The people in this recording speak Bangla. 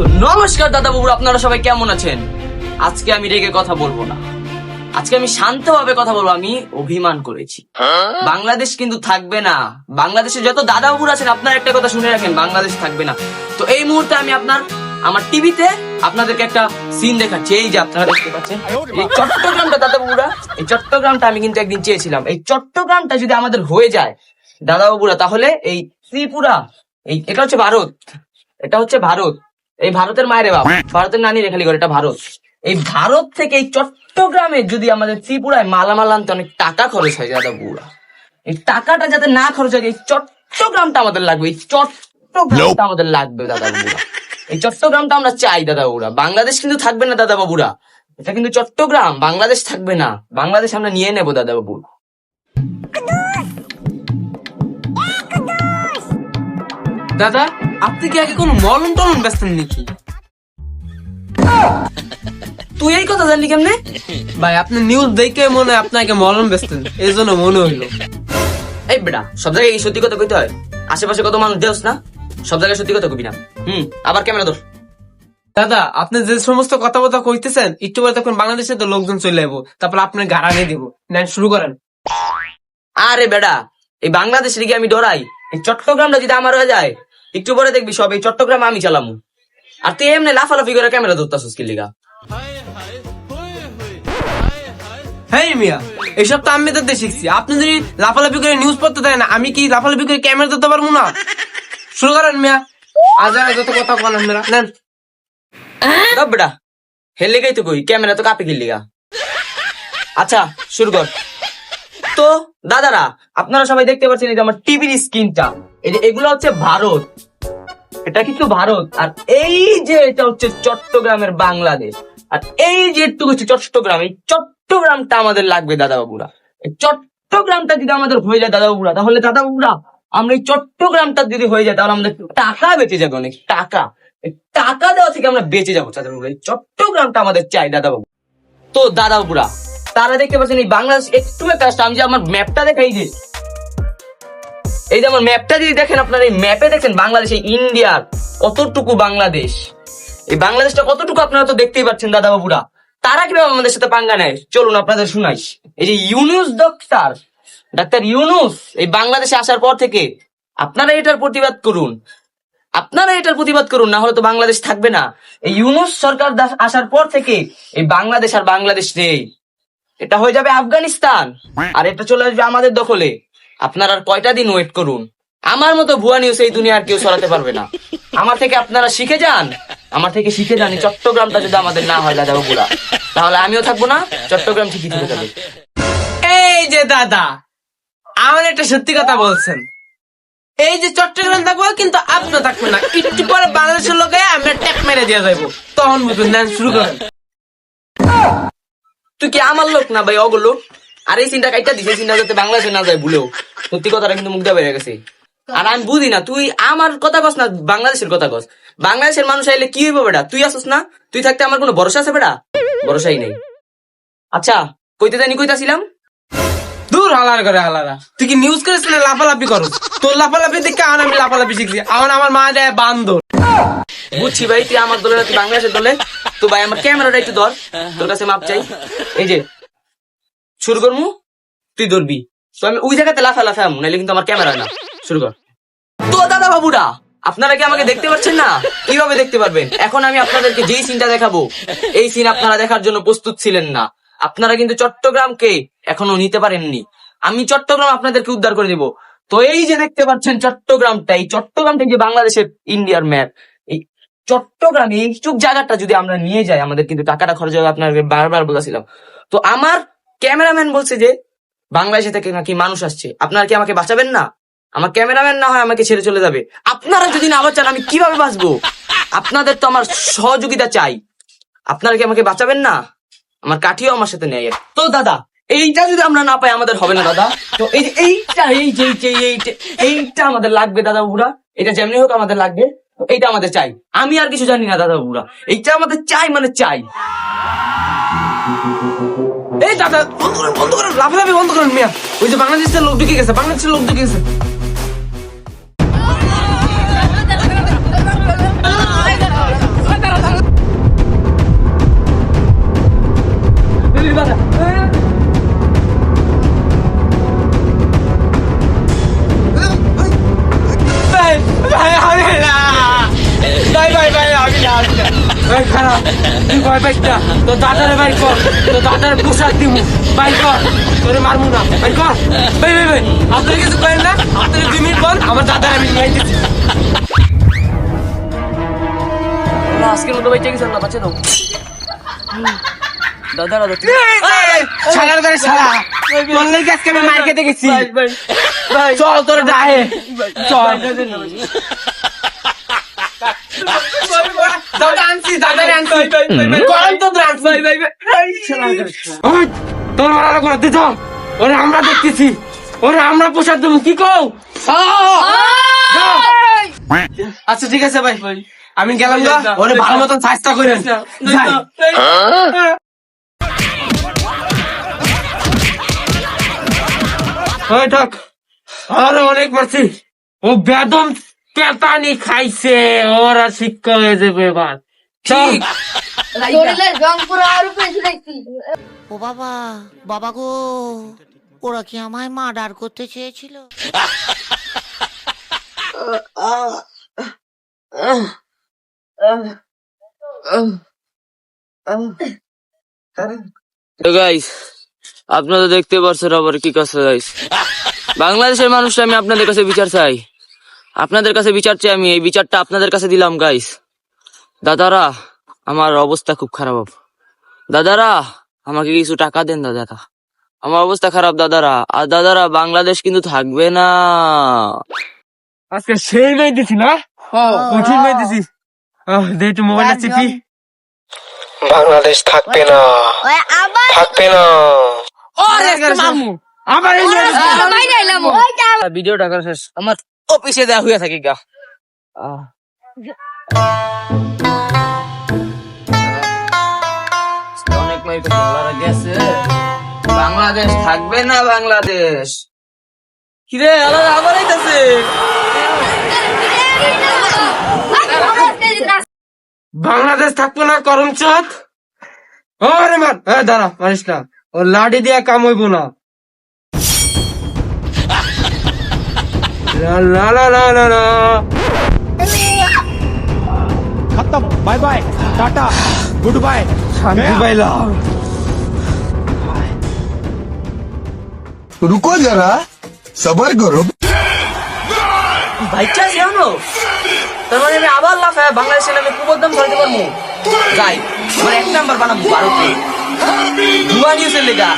তো নমস্কার দাদা বাবুরা, আপনারা সবাই কেমন আছেন? আজকে আমি রেগে কথা বলবো না, আজকে আমি শান্তভাবে কথা বলবো। আমি অভিমান করেছি, বাংলাদেশ কিন্তু থাকবে না। বাংলাদেশে যত দাদা বাবুরা আছেন, আপনার একটা কথা শুনে রাখেন, বাংলাদেশ থাকবে না। তো এই মুহূর্তে আমি আমার টিভিতে আপনাদেরকে একটা সিন দেখাচ্ছি। এই যে আপনারা দেখতে পাচ্ছেন, এই চট্টগ্রামটা দাদা বাবুরা, এই চট্টগ্রামটা আমি কিন্তু একদিন চেয়েছিলাম। এই চট্টগ্রামটা যদি আমাদের হয়ে যায় দাদা বাবুরা, তাহলে এই ত্রিপুরা, এটা হচ্ছে ভারত, এটা হচ্ছে ভারত, এই ভারতের মায়ের বাপ, ভারতের নানি রেখালি করে, এটা ভারত। এই ভারত থেকে এই চট্টগ্রামে যদি আমাদের ত্রিপুরায় মালামাল আনতে অনেক টাকা খরচ হয় দাদা বাবুরা, এই টাকাটা যাতে না খরচ হয়, এই চট্টগ্রামটা আমাদের লাগবে, এই চট্টগ্রামটা আমাদের লাগবে দাদা বাবুরা। এই চট্টগ্রামটা আমরা চাই দাদা বাবুরা। বাংলাদেশ কিন্তু থাকবে না দাদা বাবুরা, এটা কিন্তু চট্টগ্রাম, বাংলাদেশ থাকবে না। বাংলাদেশ আমরা নিয়ে নেবো দাদা বাবু। দাদা, আপনি কি আগে কোনো মলম টলম বেচতেন নাকি? তুই এই কথা জানলি কেমনে? ভাই, আপনি নিউজ দেখে মনে হয় আপনাকে মলম বেচতেন, এই জন্য মনে হইলো। এই বেটা, সব জায়গায় এই সত্যি কথা কইতে হয়? আশেপাশে কত মানুষ দেওস না, সব জায়গায় সত্যি কথা কবি না। আবার ক্যামেরা ধর। দাদা, আপনি যে সমস্ত কথাবার্তা কইতেছেন, একটু পরে তখন বাংলাদেশে তো লোকজন চলে যাবো, তারপর আপনার গাড়ানি দিব। নেন, শুরু করেন। আরে বেটা, এই বাংলাদেশের গিয়ে আমি ডরাই? এই চট্টগ্রামটা যদি আমার হয়ে যায়, একটু পরে দেখবি সব এই চট্টগ্রাম আমি চালামু। আর তুই এমনি লাফালাফি করে ক্যামেরা ধরতাছিস কি লিগা? হ্যাঁ মিয়া, এইসব তো আমি তো শিখছি। আপনি যদি লাফালাফি করে নিউজ পড়তে দেন, আমি কি লাফালাফি করে ক্যামেরা ধরতে পারবো না? শুরু করেন মিয়া, আজ যত কথা বলেন মেরা। নেন বেটা, হেলে গাই তো কই, ক্যামেরা তো কাপে কি লিগা? আচ্ছা শুরু কর। তো দাদারা, আপনারা সবাই দেখতে পাচ্ছেন এই যে আমার টিভির স্ক্রিনটা, এই যে এগুলো হচ্ছে ভারত, এটা কিন্তু ভারত। আর এই যে এটা হচ্ছে চট্টগ্রামের বাংলাদেশ। আর এই যে একটু হচ্ছে চট্টগ্রাম, এই চট্টগ্রামটা আমাদের লাগবে দাদা বাবুরা। এই চট্টগ্রামটা যদি আমাদের হয়ে যায় দাদা বাবুরা, তাহলে দাদা বাবুরা আমরা এই চট্টগ্রামটা যদি হয়ে যায়, তাহলে আমাদের টাকা বেঁচে যাবে, অনেক টাকা। এই টাকা দেওয়া থেকে আমরা বেঁচে যাবো দাদা বাবুরা। এই চট্টগ্রামটা আমাদের চাই দাদা বাবু। তো দাদা বাবুরা, তারা দেখতে পাচ্ছেন এই বাংলাদেশ একটু একটা, আমি যে আমার ম্যাপটা দেখাই যে, এই যে আমার ম্যাপটা যদি দেখেন, আপনারা এই ম্যাপে দেখেন বাংলাদেশ, এই ইন্ডিয়ার কতটুকু বাংলাদেশ, এই বাংলাদেশটা কতটুকু আপনারা তো দেখতেই পাচ্ছেন দাদা বাবুরা। তারা কিভাবে আমাদের সাথে পাঙ্গা নেয়, চলুন আপনাদের শুনাই। এই যে ইউনুস ডাক্তার ইউনুস এই বাংলাদেশে আসার পর থেকে আপনারা এটার প্রতিবাদ করুন, আপনারা এটার প্রতিবাদ করুন, না হলে তো বাংলাদেশ থাকবে না। এই ইউনুস সরকার আসার পর থেকে এই বাংলাদেশ আর বাংলাদেশ নেই, এটা হয়ে যাবে আফগানিস্তান, আর এটা চলে আসবে আমাদের দখলে। আপনারা আর কয়টা দিন ওয়েট করুন। আমার মতো ভুয়া নিউজ এই দুনিয়া আর কেউ ছড়াতে পারবে না। আমার থেকে আপনারা শিখে যান, আমার থেকে শিখে যান। এই চট্টগ্রামটা যদি আমাদের না হয় দাদা বাবুরা, তাহলে আমিও থাকবো না, চট্টগ্রাম ঠিকই থেকে যাবে। এই যে দাদা, আমার একটা সত্যি কথা বলছেন, এই যে চট্টগ্রাম থাকবো, কিন্তু আপনি থাকবে না। একটু পরে বাংলাদেশের লোকে আমরা ট্যাপ মেরে দিয়ে যাবো, তখন বুঝবেন। নেন, শুরু করেন। তুই কি আমার লোক না ভাই, অগো লোক? আর এই চিন্তা কাইটা দিছে, চিন্তা যাতে বাংলাদেশে না যায় ভুলেও। সত্যি কথাটা কিন্তু মুখ দিয়ে বেড়ে গেছে। আর আমি বুঝি না, তুই আমার কথা কস না, বাংলাদেশের কথা কস। বাংলাদেশের মানুষ আইলে কি হইব বেটা? তুই আসস না, তুই থাকতে আমার কোনো ভরসা আছে বেটা? ভরসাই নেই। আচ্ছা, কইতে জানি কইতাছিলাম। দূর হালার করে হালারা, তুই কি নিউজ করিস না লাফালাফি করো? তোর লাফালাফি দেখে আমি লাফালাফি শিখছি। আমার মা দেয় বান্দর। বুঝছি ভাই, তুই আমার দলে, তুই বাংলাদেশের দলে। তো ভাই আমার ক্যামেরাটা একটু ধর, তোর কাছে মাপ চাই। এই যে শুরু করমু, তুই ধরবি। তো আমি ওই জায়গাতে লাফা আমু, নাইলে কিন্তু আমার ক্যামেরা না। শুরু কর। তো দাদা বাবুরা, আপনারা কি আমাকে দেখতে পাচ্ছেন না? কিভাবে দেখতে পারবেন? এখন আমি আপনাদেরকে যেই সিনটা দেখাবো, এই সিন আপনারা দেখার জন্য প্রস্তুত ছিলেন না। আপনারা কিন্তু চট্টগ্রামকে এখনো নিতে পারেননি। আমি চট্টগ্রাম আপনাদেরকে উদ্ধার করে দেব। তো এই যে দেখতে পাচ্ছেন চট্টগ্রামটা, এই চট্টগ্রামটা যে বাংলাদেশের ইন্ডিয়ার ম্যাপ, এই চট্টগ্রাম এইটুক জায়গাটা যদি আমরা নিয়ে যাই, আমাদের কিন্তু টাকাটা খরচ হবে, আপনাকে বারবার বলেছিলাম। তো আমার ক্যামেরাম্যান বলছে যে বাংলাদেশে থেকে নাকি মানুষ আসছে, আপনারা কি আমাকে বাঁচাবেন না? আমার ক্যামেরাম্যান না হয় আমাকে ছেড়ে চলে যাবে। আপনারা যদি না বাঁচান, আমি কিভাবে বাঁচবো? আপনাদের তো আমার সহযোগিতা চাই। আপনারা কি আমাকে বাঁচাবেন না? আমার কাঠিও আমার সাথে নেই। তো দাদা, এইটা যদি আমরা না পাই, আমাদের হবে না দাদা। তো এই যে এইটা আমাদের লাগবে দাদা বাবুরা, এটা যেমনি হোক আমাদের লাগবে। এইটা আমাদের চাই, আমি আর কিছু জানি না দাদা বাবুরা, এইটা আমাদের চাই, মানে চাই। এই দাদা, বন্ধ করেন লাফালাফি বন্ধ করেন মিয়া। ওই যে বাংলাদেশের লোক ঢুকে গেছে, বাংলাদেশের লোক ঢুকে গেছে। এই খারাপ তুই ভয় পাইস না, তোর দাদারে বাই কর, তোর দাদার পোশাক দিব, বাই কর, তোরে মারমু না, বাই কর। ভাই ভাই ভাই, আপনারা কিছু করেন না, আপনারা 2 মিনিট পর আমার দাদার আমি নিয়ে দিচ্ছি। আজকের মতো বাইচে গেছেন না, বাঁচে দাও। দাদারা শালার করে শালা, তোর লেগে আজকে আমি মার খেতে গেছি। চল তোর ডাহে চল। দাদা আনছি, দাদারে আনছি, করেন তো তোর আনছি। ওই, তোর মারা করে দিত, ওরে আমরা দেখতেছি, ওরে আমরা পোশাক দেবো, কি কও? যাও। আচ্ছা ঠিক আছে ভাই, আমি গেলাম গা, ওরে ভালো মতন চেষ্টা করেন। যাই। ওই থাক, আরে অনেক মারছি, ও বেদম পেতানি খাইছে, ওরা শিক্ষা হয়ে যাবে এবার। চল। শরীরের রং পুরো আরো বেশি দেখছি। ও বাবা, বাবা গো, ওরা কি আমায় মার্ডার করতে চেয়েছিল? গাইস, আপনারা দেখতে পাচ্ছেন আবার কি কাছে গাইস, বাংলাদেশের মানুষ, আমি আপনাদের কাছে বিচার চাই, আপনাদের কাছে বিচার চাই, আমি এই বিচারটা আপনাদের কাছে দিলাম গাইস। দাদারা, আমার অবস্থা খুব খারাপ, দাদারা আমাকে কিছু টাকা দেন দাদারা, আমার অবস্থা খারাপ দাদারা। আর দাদারা, বাংলাদেশ কিন্তু থাকবে না। আজকে সেই মেয়ে দিছি না, কঠিন মেয়ে দিছি। দে একটু মোবাইলটা চিপি। বাংলাদেশ থাকবে না, ওই আবার থাকবে না। আবার এই নিয়ে আসবো। সবাই নাইলাম ওই যা ভিডিও টাকা শেষ, আমার অফিসে দেওয়া হয়ে থাকে গা। অনেক মাইক গেছে, বাংলাদেশ থাকবে না, বাংলাদেশ কিরে আলাদা আবার আইতাছে। বাংলাদেশ থাকবো না করম চাঁদ। ওরে মার, দাঁড়া মারিস না, ও লাঠি দিয়া কাম হইব না। লা লা লা লা লা লা। खत्म bye bye tata goodbye শান্তি পাইলাম। रुको जरा सबर करो। ভাইচা জানো, তার মানে আমি আবার লাফায় বাংলাদেশের নামে কুবদ্দম ধরতে পারবো। যাই, আমার 1 নাম্বার বানাবো ভারতে, ভুয়া নিউজের লেগা।